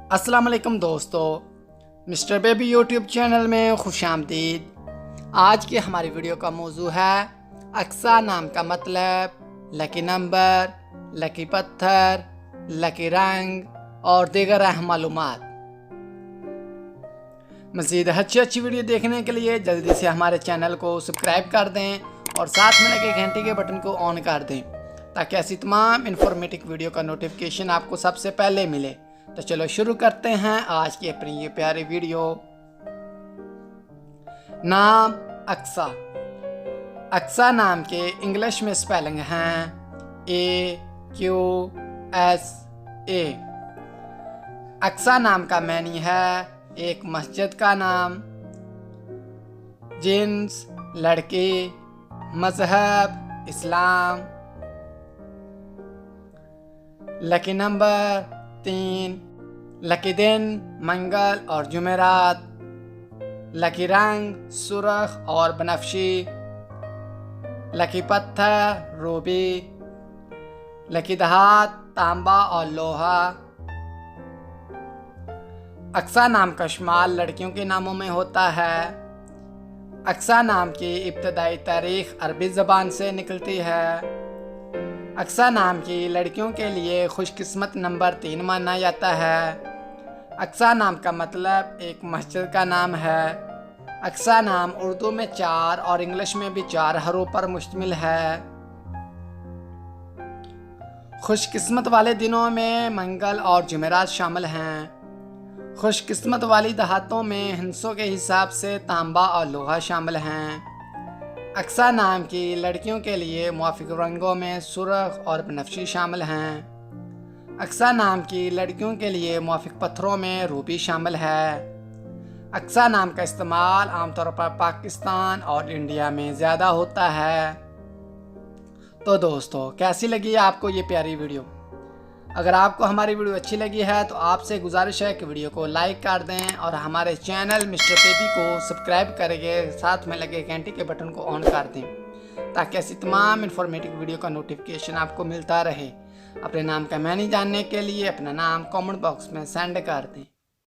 अस्सलाम वालेकुम दोस्तों, मिस्टर बेबी यूट्यूब चैनल में खुशामदीद। आज की हमारी वीडियो का मौजू है अक्सा नाम का मतलब, लकी नंबर, लकी पत्थर, लकी रंग और दीगर अहम मालूमात। मज़ीद अच्छी वीडियो देखने के लिए जल्दी से हमारे चैनल को सब्सक्राइब कर दें और साथ में लगे घंटी के बटन को ऑन कर दें ताकि ऐसी तमाम इंफॉर्मेटिव वीडियो का नोटिफिकेशन आपको सबसे पहले मिले। तो चलो शुरू करते हैं आज की अपनी ये प्यारी वीडियो। नाम अक्सा। अक्सा नाम के इंग्लिश में स्पेलिंग हैं AQSA। अक्सा नाम का मैनी है एक मस्जिद का नाम, जिन्स लड़की, मजहब इस्लाम। लकी नंबर 3, लकी दिन मंगल और जुमेरात। लकी रंग सुर्ख और बनफशी। लकी पत्थर रूबी। लकी धात तांबा और लोहा। अक्सा नाम का शुमार लड़कियों के नामों में होता है। अक्सा नाम की इब्तदाई तारीख अरबी ज़बान से निकलती है। अक्सा नाम की लड़कियों के लिए खुशकिस्मत नंबर 3 माना जाता है। अक्सा नाम का मतलब एक मस्जिद का नाम है। अक्सा नाम उर्दू में 4 और इंग्लिश में भी 4 हरूफ पर मुश्तमिल है। खुशकिस्मत वाले दिनों में मंगल और जुमेरात शामिल हैं। खुशकिस्मत वाली दहातों में हिंसों के हिसाब से तांबा और लोहा शामिल हैं। अक्सा नाम की लड़कियों के लिए मुआफिक रंगों में सुर्ख और बनफशी शामिल हैं। अक्सा नाम की लड़कियों के लिए मुआफिक पत्थरों में रूबी शामिल है। अक्सा नाम का इस्तेमाल आमतौर पर पाकिस्तान और इंडिया में ज़्यादा होता है। तो दोस्तों, कैसी लगी आपको ये प्यारी वीडियो? अगर आपको हमारी वीडियो अच्छी लगी है तो आपसे गुजारिश है कि वीडियो को लाइक कर दें और हमारे चैनल मिस्टर बेबी को सब्सक्राइब करके साथ में लगे घंटी के बटन को ऑन कर दें ताकि ऐसी तमाम इंफॉर्मेटिव वीडियो का नोटिफिकेशन आपको मिलता रहे। अपने नाम का मैनी जानने के लिए अपना नाम कमेंट बॉक्स में सेंड कर दें।